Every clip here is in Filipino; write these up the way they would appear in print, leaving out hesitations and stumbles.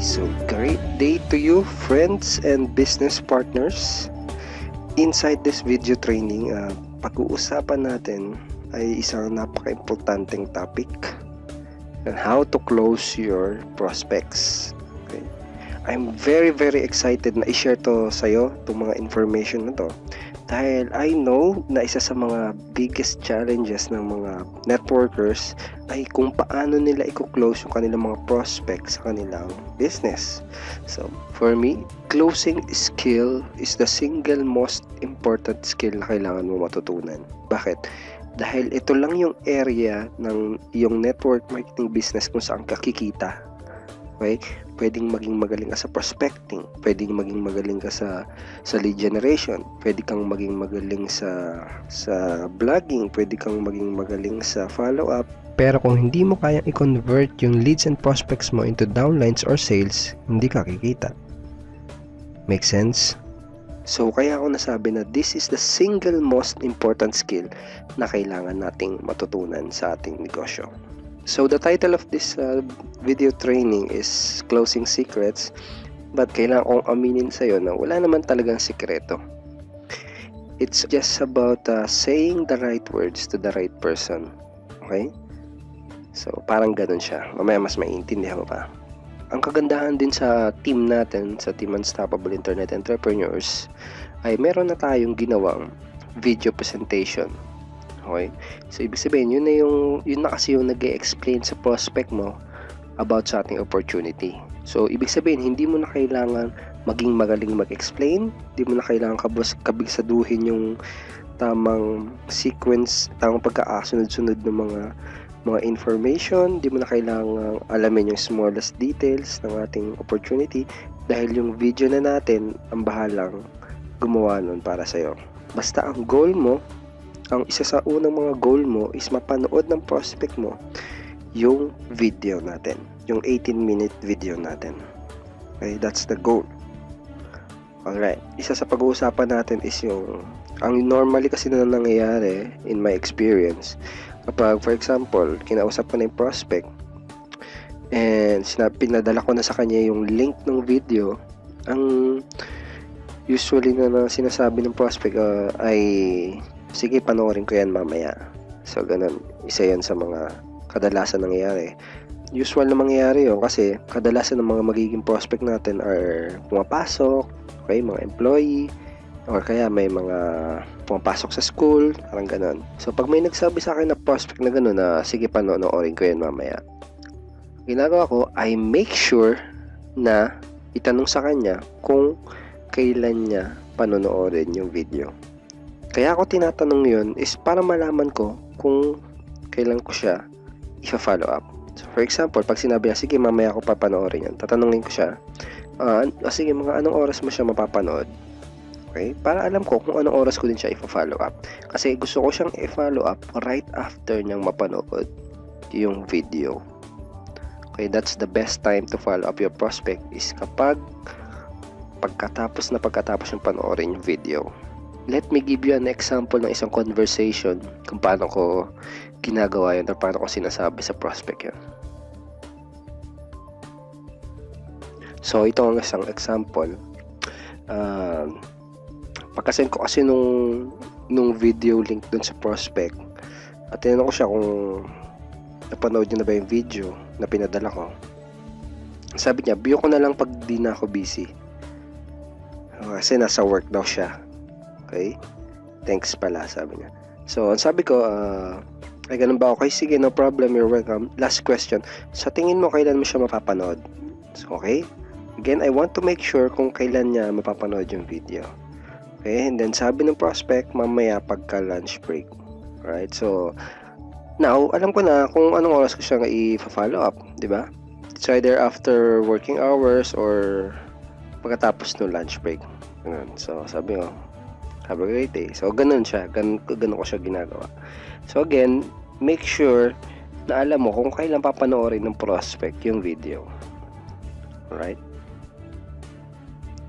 So, great day to you, friends and business partners. Inside this video training, pag-uusapan natin ay isang napaka-importanteng topic on how to close your prospects. Okay? I'm very excited na i-share to sa'yo, itong mga information na to. Dahil I know na isa sa mga biggest challenges ng mga networkers ay kung paano nila i-close yung kanilang mga prospects sa kanilang business. So, for me, closing skill is the single most important skill na kailangan mo matutunan. Bakit? Dahil ito lang yung area ng iyong network marketing business kung saan ka kikita. Okay? Pwedeng maging magaling ka sa prospecting, pwedeng maging magaling ka sa lead generation, pwede kang maging magaling sa blogging, pwede kang maging magaling sa follow-up. Pero kung hindi mo kayang i-convert yung leads and prospects mo into downlines or sales, hindi ka kikita. Make sense? So, kaya ako nasabi na this is the single most important skill na kailangan nating matutunan sa ating negosyo. So, the title of this video training is Closing Secrets, but kailangan kong aminin sa'yo na wala naman talagang sikreto. It's just about saying the right words to the right person. Okay? So, parang ganun siya. Mamaya mas maintindihan mo pa. Ang kagandahan din sa team natin, sa Team Unstoppable Internet Entrepreneurs, ay meron na tayong ginawang video presentation. Okay? So, ibig sabihin, yun na kasi yung nag-e-explain sa prospect mo about sa ating opportunity. So, ibig sabihin, hindi mo na kailangan maging magaling mag-explain, hindi mo na kailangan kabigsaduhin yung tamang sequence, tamang pagkakasunod-sunod ng mga information, hindi mo na kailangan alamin yung smallest details ng ating opportunity dahil yung video na natin ang bahalang gumawa nun para sa'yo. Basta ang goal mo, ang isa sa unang mga goal mo is mapanood ng prospect mo yung video natin, yung 18-minute video natin. Okay, that's the goal. Alright, isa sa pag-uusapan natin is ang normally kasi na nangyayari in my experience, kapag for example, kinausap ko na yung prospect and pinadala ko na sa kanya yung link ng video, ang usually na sinasabi ng prospect ay sige, panoorin ko yan mamaya. So, ganun. Isa yan sa mga kadalasan nangyayari. Usual na mangyayari yun kasi kadalasan ng mga magiging prospect natin are pumapasok, okay, mga employee, or kaya may mga pumapasok sa school, parang ganun. So, pag may nagsabi sa akin na prospect na ganun na sige, panoorin ko yan mamaya, ginagawa ko, I make sure na itanong sa kanya kung kailan niya panonoorin yung video. Kaya ako tinatanong yun is para malaman ko kung kailan ko siya i-follow up. So, for example, pag sinabi niya, sige, mamaya ako papanoorin yan, tatanungin ko siya, sige, mga anong oras mo siya mapapanood? Okay? Para alam ko kung anong oras ko din siya i-follow up. Kasi gusto ko siyang i-follow up right after niyang mapanood yung video. Okay, that's the best time to follow up your prospect is kapag pagkatapos yung panoorin yung video. Let me give you an example ng isang conversation kung paano ko ginagawa yun or paano ko sinasabi sa prospect yun. So, ito ang isang example. Pagkasend ko kasi nung video link dun sa prospect at tinanong ko siya kung napanood niya na ba yung video na pinadala ko. Sabi niya, view ko na lang pag di na ako busy. Kasi nasa work daw siya. Okay? Thanks pala, sabi niya. So, ang sabi ko, ay ganun ba? Okay, sige, no problem, you're welcome. Last question. Sa tingin mo, kailan mo siya mapapanood? So, okay? Again, I want to make sure kung kailan niya mapapanood yung video. Okay? And then, sabi ng prospect, mamaya pagka lunch break. Alright? So, now, alam ko na kung anong oras ko siya i-follow up. Diba? It's either after working hours or pagkatapos ng lunch break. Ganun. So, sabi ko, have a great day. So, ganun siya. Ganun ko siya ginagawa. So, again, make sure na alam mo kung kailan papanoorin ng prospect yung video. Alright?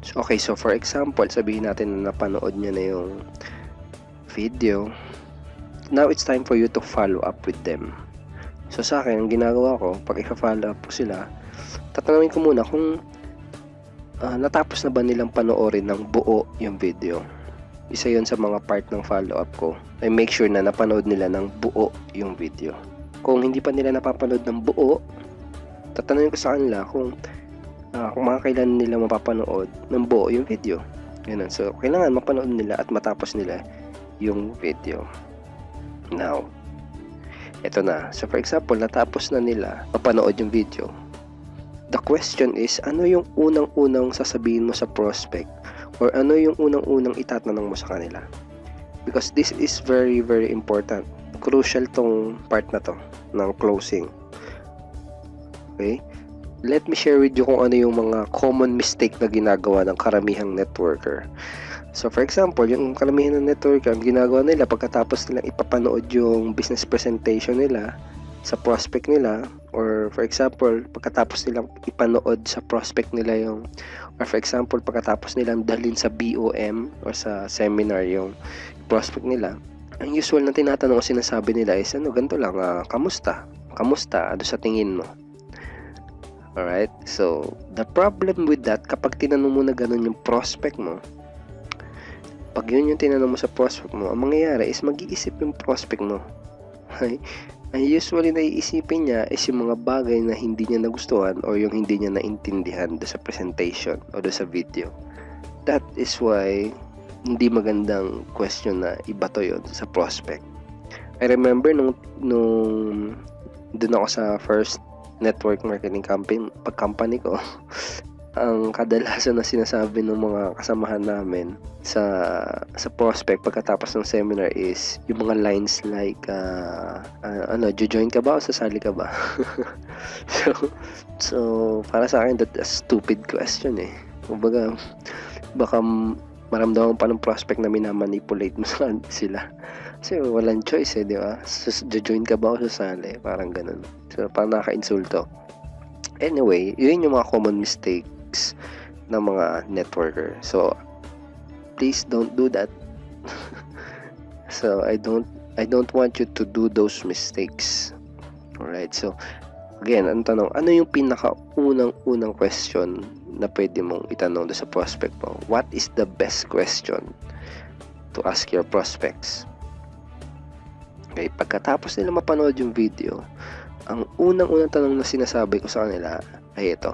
So, okay. So, for example, sabihin natin na napanood niya na yung video. Now, it's time for you to follow up with them. So, sa akin, ang ginagawa ko, pag i-follow up po sila, tatanungin ko muna kung natapos na ba nilang panoorin ng buo yung video. Isa yun sa mga part ng follow-up ko. I make sure na napanood nila ng buo yung video. Kung hindi pa nila napapanood ng buo, tatanungin ko sa kanila kung kailan nila mapapanood ng buo yung video. Ganun. So, kailangan mapanood nila at matapos nila yung video. Now, eto na. So, for example, natapos na nila mapanood yung video. The question is, ano yung unang-unang sasabihin mo sa prospect? Or ano yung unang-unang itatanong mo sa kanila? Because this is very, very important. Crucial tong part na to ng closing. Okay? Let me share with you kung ano yung mga common mistake na ginagawa ng karamihang networker. So, for example, yung karamihan ng networker, ang ginagawa nila pagkatapos nilang ipapanood yung business presentation nila sa prospect nila, or for example, pagkatapos nilang ipanood sa prospect nila yung, or for example, pagkatapos nilang dalhin sa BOM or sa seminar yung prospect nila, ang usual na tinatanong o sinasabi nila is, ganito lang, kamusta? Kamusta? Ano sa tingin mo? Alright? So, the problem with that, kapag tinanong mo na ganun yung prospect mo, pag yun yung tinanong mo sa prospect mo, ang mangyayari is mag-iisip yung prospect mo. Okay? Ang usually na iisipin niya is yung mga bagay na hindi niya nagustuhan or yung hindi niya naintindihan do sa presentation o do sa video. That is why hindi magandang question na ibato yun sa prospect. I remember nung doon ako sa first network marketing company ko, ang kadalasan na sinasabi ng mga kasamahan namin sa prospect pagkatapos ng seminar is yung mga lines like join ka ba o sasali ka ba? so para sa akin that's a stupid question eh. Kumbaga baka maramdaman pa ng prospect na minamanipulate mo sila. Kasi walang choice eh, di ba? Join ka ba o sasali? Parang ganun. So parang nakaka-insulto. Anyway, yun yung mga common mistakes ng mga networker. So please don't do that. So I don't want you to do those mistakes. Alright, so again, ang tanong, ano yung pinaka-unang question na pwede mong itanong sa prospect mo? What is the best question to ask your prospects? Okay, pagkatapos nila mapanood yung video, ang unang-unang tanong na sinasabi ko sa kanila ay ito.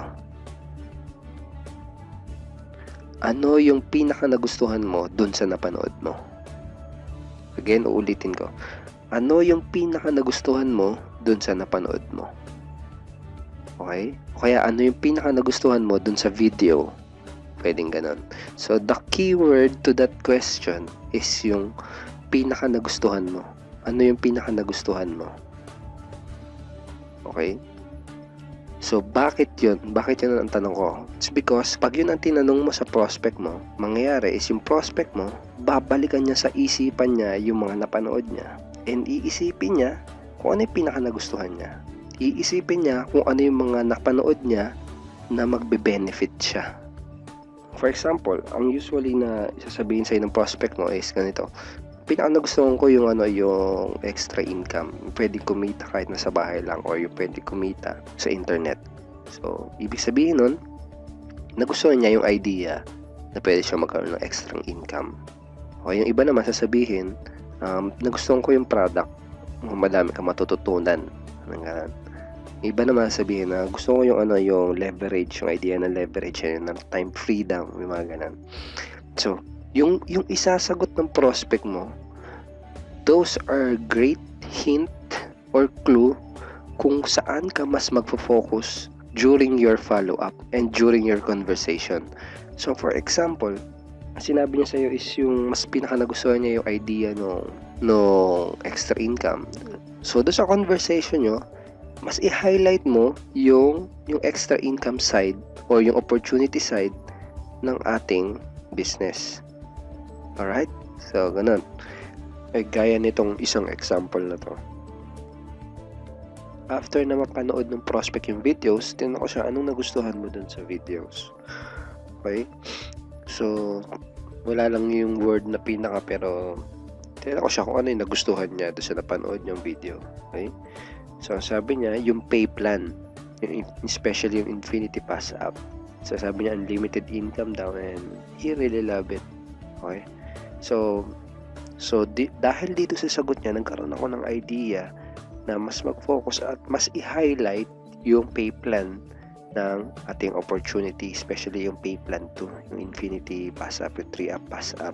Ano yung pinaka nagustuhan mo dun sa napanood mo? Again, uulitin ko. Ano yung pinaka nagustuhan mo dun sa napanood mo? Okay? O kaya ano yung pinaka nagustuhan mo dun sa video? Pwedeng ganun. So, the keyword to that question is yung pinaka nagustuhan mo. Ano yung pinaka nagustuhan mo? Okay? So, bakit yun? Bakit yun ang tanong ko? It's because, pag yun ang tinanong mo sa prospect mo, mangyayari is yung prospect mo, babalikan niya sa isipan niya yung mga napanood niya. And iisipin niya kung ano yung pinaka nagustuhan niya. Iisipin niya kung ano yung mga napanood niya na magbe-benefit siya. For example, ang usually na sasabihin sa'yo ng prospect mo is ganito. Pinaka nagustuhan ko yung yung extra income. Pwedeng kumita kahit nasa bahay lang or yung pwedeng kumita sa internet. So, ibig sabihin nun, nagustuhan niya yung idea na pwede siya magkaroon ng extra income. O yung iba naman sasabihin, nagustuhan ko yung product, madami ka matututunan. Iba naman sabihin na gusto ko yung yung leverage, yung idea ng leverage, yung time freedom, yung mga ganun. So, yung isasagot ng prospect mo, those are great hint or clue kung saan ka mas magfo-focus during your follow-up and during your conversation. So, for example, sinabi niya sa'yo is yung mas pinaka nagustuhan niya yung idea no extra income. So, doon sa conversation nyo, mas i-highlight mo yung extra income side or yung opportunity side ng ating business. Alright? So, ganun. Gaya nitong isang example na to. After na mapanood ng prospect yung videos, tinanong ko siya, anong nagustuhan mo dun sa videos? Okay? So, wala lang yung word na pinaka, pero tinanong ko siya kung ano yung nagustuhan niya dun sa napanood yung video. Okay? So, sabi niya, yung pay plan. especially yung Infinity Pass app. So sabi niya unlimited income daw and he really love it. Okay? So dahil dito sa sagot niya, nagkaroon ako ng idea na mas mag-focus at mas i-highlight yung pay plan ng ating opportunity, especially yung pay plan 2, yung Infinity Pass App, yung 3 app Pass App.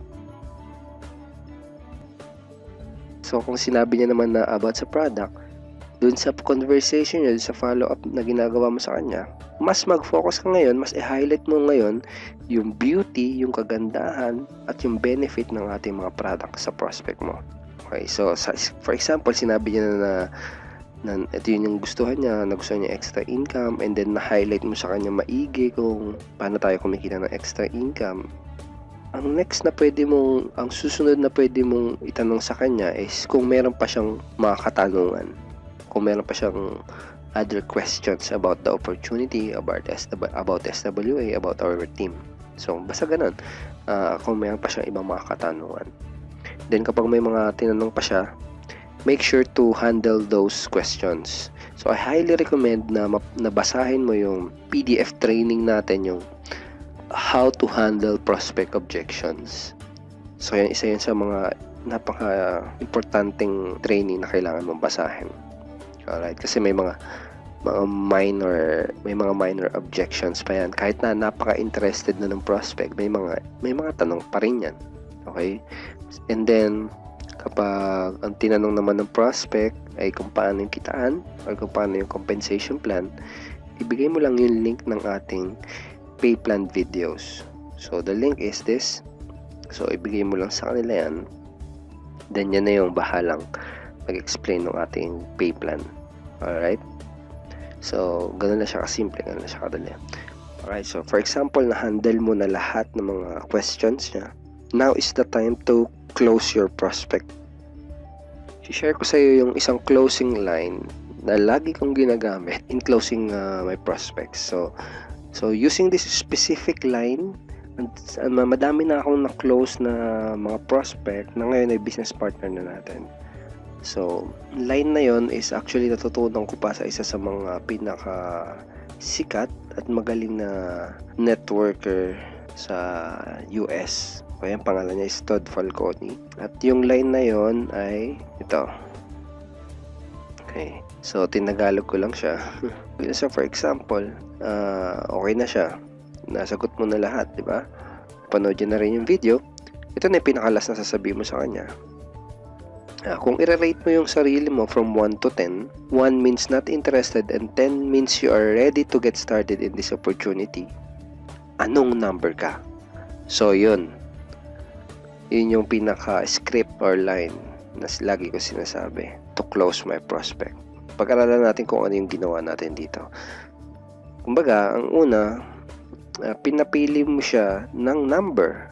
So kung sinabi niya naman na about sa product, dun sa conversation niya, sa follow-up na ginagawa mo sa kanya, mas mag-focus ka ngayon, mas i-highlight mo ngayon yung beauty, yung kagandahan, at yung benefit ng ating mga product sa prospect mo. Okay, so for example, sinabi niya na ito yun yung gustuhan niya, nagustuhan niya extra income, and then na-highlight mo sa kanya maigi kung paano tayo kumikita ng extra income. Ang next na pwede mong, ang susunod na pwede mong itanong sa kanya is kung meron pa siyang mga katanungan, kung meron pa siyang other questions about the opportunity, about SWA, about our team. So, basta ganun. Kung meron pa siyang ibang mga katanungan. Then, kapag may mga tinanong pa siya, make sure to handle those questions. So, I highly recommend na basahin mo yung PDF training natin, yung how to handle prospect objections. So, yan, isa yan sa mga napaka-importanting training na kailangan mong basahin. Alright, kasi may mga minor objections pa yan. Kahit na napaka-interested na ng prospect, may mga tanong pa rin yan. Okay? And then, kapag ang tinanong naman ng prospect ay kung paano yung kitaan or kung paano yung compensation plan, ibigay mo lang yung link ng ating pay plan videos. So, the link is this. So, ibigay mo lang sa kanila yan. Then, yan na yung bahalang mag-explain ng ating pay plan. Alright? So, ganun na siya kasimple, ganun na siya kadali. Alright, so for example, na-handle mo na lahat ng mga questions niya. Now is the time to close your prospect. I-share ko sa iyo yung isang closing line na lagi kong ginagamit in closing my prospects. So using this specific line, madami na akong na-close na mga prospect na ngayon ay business partner na natin. So, line na yon is actually natutunan ko pa sa isa sa mga pinaka sikat at magaling na networker sa US. O yung pangalan niya is Todd Falcone. At yung line na yon ay ito. Okay. So, tinagalog ko lang siya. So, for example, okay na siya. Nasagot mo na lahat, di ba? Panood na rin yung video. Ito na yung pinakalas na sasabihin mo sa kanya. Kung i-rate mo yung sarili mo from 1 to 10, 1 means not interested and 10 means you are ready to get started in this opportunity, anong number ka? So, yun yung pinaka-script or line na lagi ko sinasabi to close my prospect. Pag-aralan natin kung ano yung ginawa natin dito. Kumbaga, ang una, pinapili mo siya ng number.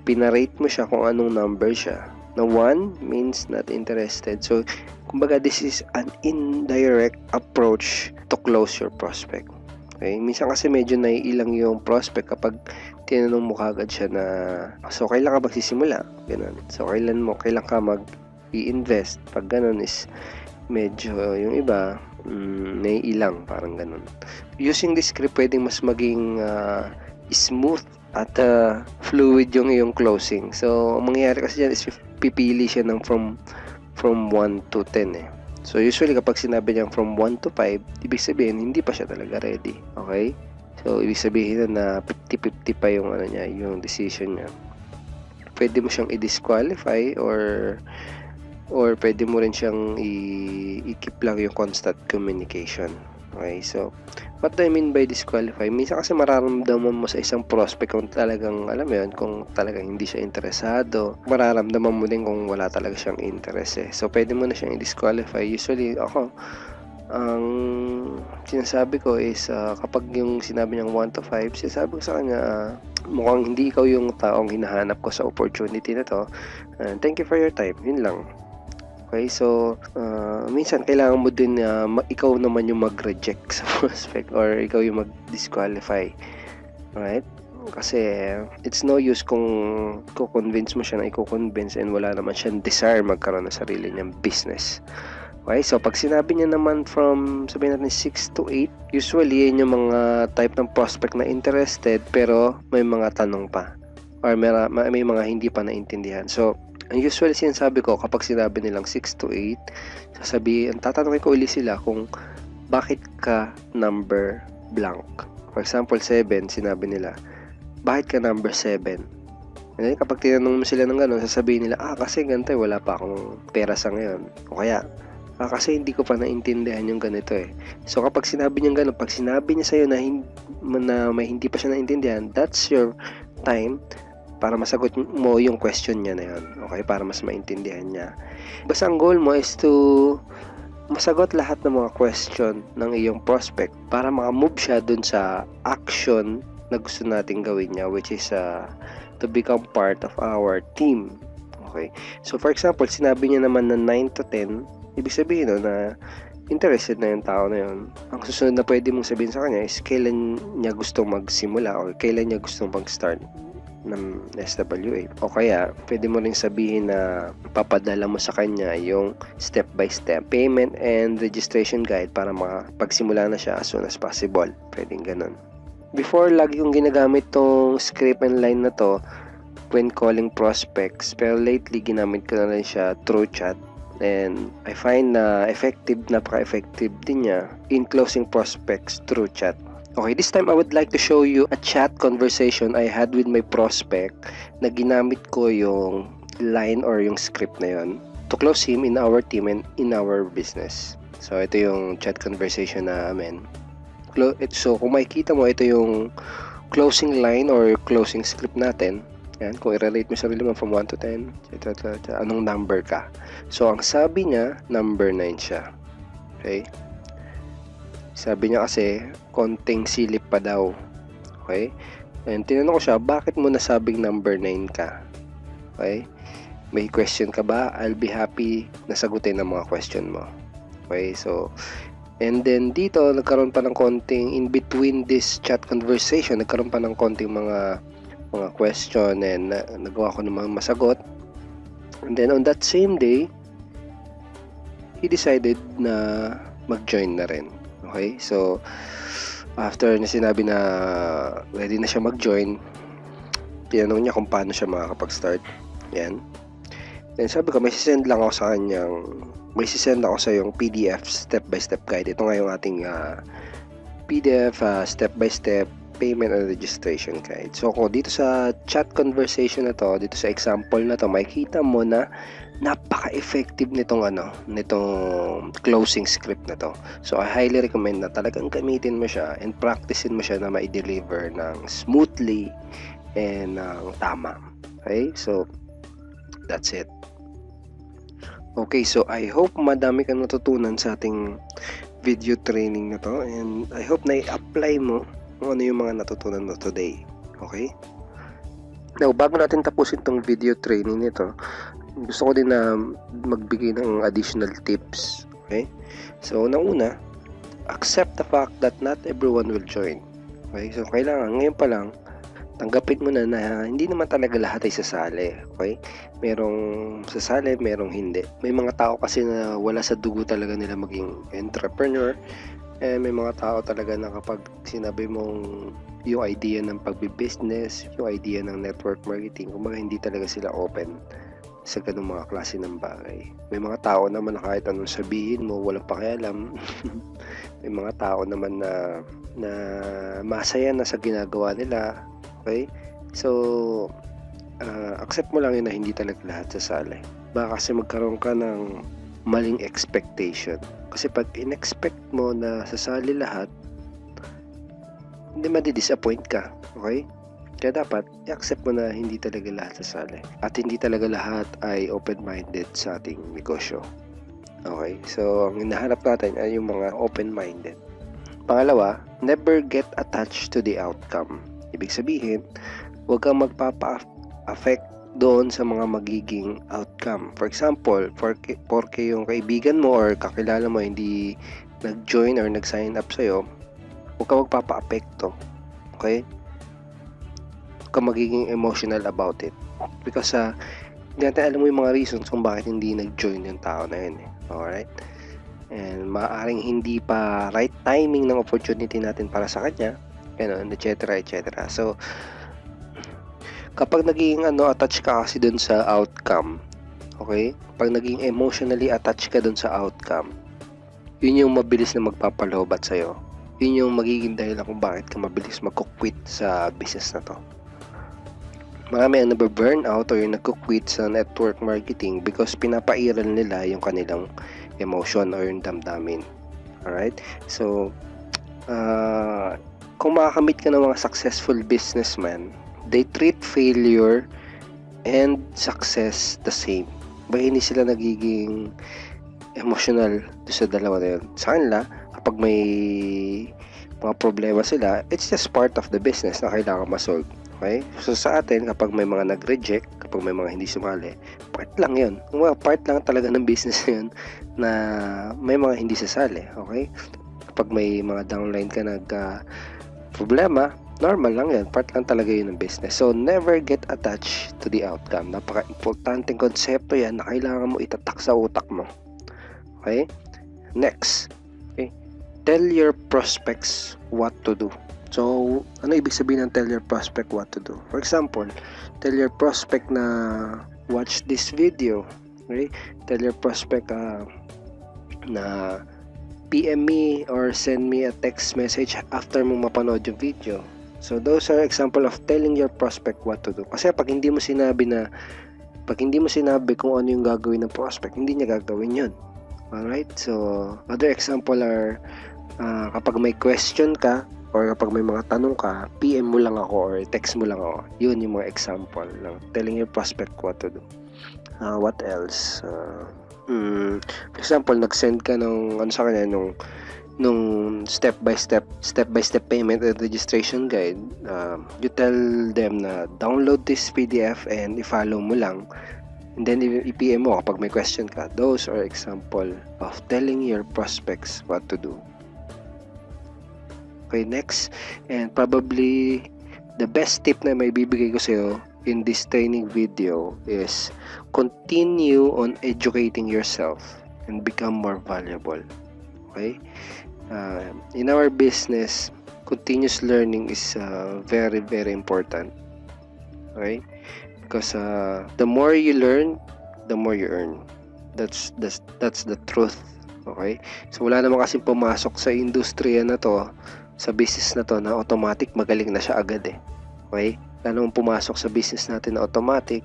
Pinarate mo siya kung anong number siya. Na 1 means not interested. So, kumbaga, this is an indirect approach to close your prospect. Okay? Minsan kasi medyo naiilang yung prospect kapag tinanong mo kagad siya na, so, kailan ka magsisimula? Ganun. So, kailan ka mag-i-invest? Pag ganun is medyo yung iba, naiilang, parang ganun. Using this script, pwedeng mas maging smooth at fluid yung iyong closing. So, ang mangyayari kasi dyan is pipili siya ng from 1 to 10 eh. So, usually kapag sinabi niya from 1 to 5, ibig sabihin, hindi pa siya talaga ready. Okay? So, ibig sabihin na 50-50 pa yung niya, yung decision niya. Pwede mo siyang i-disqualify or pwede mo rin siyang i-keep lang yung constant communication. Okay, so what do I mean by disqualify? Minsan kasi mararamdaman mo sa isang prospect kung talagang, alam mo yun, kung talagang hindi siya interesado. Mararamdaman mo din kung wala talaga siyang interest eh. So, pwede mo na siyang i-disqualify. Usually, ako, ang sinasabi ko is kapag yung sinabi niyang 1 to 5, sinasabi ko sa kanya, mukhang hindi ikaw yung taong hinahanap ko sa opportunity na to. Thank you for your time. Yun lang. Okay, so minsan kailangan mo din ikaw naman yung mag-reject sa prospect or ikaw yung mag-disqualify. Alright? Kasi it's no use kung i-convince mo siya na i-convince and wala naman siyang desire magkaroon ng sarili niyang business. Okay, so pag sinabi niya naman from, sabihin natin 6 to 8, usually yun yung mga type ng prospect na interested pero may mga tanong pa or may mga hindi pa naintindihan. So, ang usually sinasabi ko kapag sinabi nilang 6 to 8, tatanungin ko ulit sila kung bakit ka number blank. For example, 7, sinabi nila, bakit ka number 7? And then, kapag tinanong mo sila ng gano'n, sasabihin nila, kasi ganito wala pa akong pera sa ngayon. O kaya, kasi hindi ko pa naintindihan yung ganito eh. So kapag sinabi niya gano'n, pag sinabi niya sa'yo na may hindi pa siya naintindihan, that's your time para masagot mo yung question niya na yun. Okay? Para mas maintindihan niya. Basta ang goal mo is to masagot lahat ng mga question ng iyong prospect para makamove siya dun sa action na gusto nating gawin niya, which is to become part of our team. Okay? So for example, sinabi niya naman na 9 to 10, ibig sabihin na interested na yung tao na yun. Ang susunod na pwede mong sabihin sa kanya is kailan niya gustong magsimula o kailan niya gustong mag-start ng SWA. O kaya, pwede mo rin sabihin na papadala mo sa kanya yung step-by-step payment and registration guide para makapagsimula na siya as soon as possible. Pwedeng ganun. Before, lagi kong ginagamit tong script and line na to when calling prospects. Pero lately, ginamit ko na rin siya through chat. And I find na napaka-effective din niya in closing prospects through chat. Okay, this time I would like to show you a chat conversation I had with my prospect na ginamit ko yung line or yung script na yon to close him in our team and in our business. So ito yung chat conversation namin. So kung makikita mo, ito yung closing line or closing script natin. Yan, kung i-relate mo sarili mo from 1 to 10, anong number ka? So, ang sabi niya, number 9 siya. Okay? Sabi niya kasi, konting silip pa daw. Okay? And tinanong ko siya, bakit mo nasabing number 9 ka? Okay? May question ka ba? I'll be happy na sagutin ang mga question mo. Okay? So, and then dito, nagkaroon pa ng konting, in between this chat conversation, nagkaroon pa ng konting mga question and nagawa ko namang masagot. And then on that same day, he decided na mag-join na rin. Okay? So, after na sinabi na ready na siya mag-join, tinanong niya kung paano siya makakapag-start. Yan. Then sabi ko, may sisend ako sa yung PDF step-by-step guide. Ito nga yung ating PDF step-by-step payment and registration guide. So kung dito sa chat conversation na to, dito sa example na to, makikita mo na napaka-effective nitong closing script na to. So I highly recommend na talagang gamitin mo siya and practicein mo siya na ma-deliver ng smoothly and tama. Okay? So that's it. Okay, so I hope madami kang natutunan sa ating video training na to and I hope na i-apply mo kung ano yung mga natutunan mo today. Okay? Now, bago natin tapusin tong video training nito, gusto ko din na magbigay ng additional tips. Okay? So, una, accept the fact that not everyone will join. Okay? So, kailangan, ngayon pa lang, tanggapin mo na hindi naman talaga lahat ay sasali. Okay? Merong sasali, merong hindi. May mga tao kasi na wala sa dugo talaga nila maging entrepreneur. May mga tao talaga na kapag sinabi mong yung idea ng pagbi-business, yung idea ng network marketing, kumbaga hindi talaga sila open sa ganung mga klase ng bagay. May mga tao naman na kahit anong sabihin mo, walang pakialam. May mga tao naman na masaya na sa ginagawa nila. Okay? So, accept mo lang yun na hindi talaga lahat sasali. Baka kasi magkaroon ka ng maling expectation. Kasi pag in-expect mo na sasali lahat, hindi madi-disappoint ka. Okay? Kaya dapat, i-accept mo na hindi talaga lahat sasali. At hindi talaga lahat ay open-minded sa ating negosyo. Okay? So, ang hinahanap natin ay yung mga open-minded. Pangalawa, never get attached to the outcome. Ibig sabihin, huwag kang magpapa-affect doon sa mga magiging outcome. For example, porke yung kaibigan mo or kakilala mo hindi nag-join or nag-sign up sa'yo, huwag ka magpapa-apekto. Okay? Huwag ka magiging emotional about it. Because hindi natin alam mo yung mga reasons kung bakit hindi nag-join yung tao na yun. Alright? and maaaring hindi pa right timing ng opportunity natin para sa kanya, ganun, etc. etc. So kapag naging attached ka kasi dun sa outcome, okay? Pag naging emotionally attached ka dun sa outcome, yun yung mabilis na magpapalobat sa'yo. Yun yung magiging dahilan kung bakit ka mabilis magko-quit sa business na to. Marami ang nababurnout o yung nagko-quit sa network marketing because pinapairal nila yung kanilang emotion o yung damdamin. Alright? So, kung makakamit ka ng mga successful businessman, they treat failure and success the same. Bakit hindi sila nagiging emotional sa dalawa na yun? Sa kanila, kapag may mga problema sila, it's just part of the business na kailangan ma-solve. Okay? So sa atin, kapag may mga nag-reject, kapag may mga hindi sumali, part lang yun. Part lang talaga ng business yun na may mga hindi sasali. Okay? Kapag may mga downline ka problema, normal lang yan. Part lang talaga yun ng business. So, never get attached to the outcome. Napaka-importanting konsepto yan na kailangan mo itatak sa utak mo. Okay? Next. Okay? Tell your prospects what to do. So, ano ibig sabihin ng tell your prospect what to do? For example, tell your prospect na watch this video. Okay? Tell your prospect na PM me or send me a text message after mong mapanood yung video. So those are example of telling your prospect what to do. Kasi pag hindi mo sinabi kung ano yung gagawin ng prospect, hindi niya gagawin yun. Alright? So other example are kapag may question ka or kapag may mga tanong ka, PM mo lang ako or text mo lang ako. Yun yung mga example ng telling your prospect what to do. What else? For example, nag-send ka ng sa kanya nung step by step payment and registration guide. You tell them na download this PDF and i-follow mo lang, and then i-PM mo kapag may question ka. Those are example of telling your prospects what to do. Okay, next, and probably the best tip na may bibigay ko sa'yo in this training video is continue on educating yourself and become more valuable. Okay? In our business, continuous learning is very, very important. Okay? Because the more you learn, the more you earn. That's the truth. Okay? So wala naman kasi pumasok sa industriya na to, sa business na to, na automatic magaling na siya agad eh. Okay? Lalo mong pumasok sa business natin na automatic,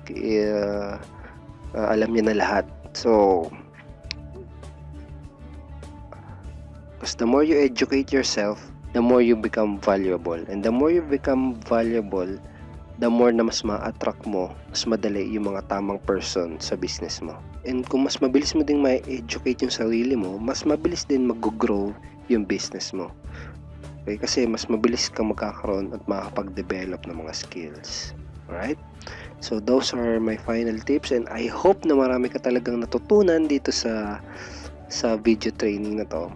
alam niya na lahat. So, because the more you educate yourself, the more you become valuable. And the more you become valuable, the more na mas ma-attract mo, mas madali yung mga tamang person sa business mo. And kung mas mabilis mo din ma-educate yung sarili mo, mas mabilis din mag-grow yung business mo. Okay? Kasi mas mabilis kang magkakaroon at makakapag-develop ng mga skills. Alright? So those are my final tips, and I hope na marami ka talagang natutunan dito sa video training na to.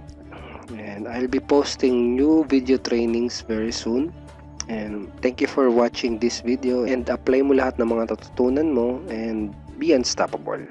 And I'll be posting new video trainings very soon. And thank you for watching this video, and apply mo lahat ng mga natutunan mo and be unstoppable.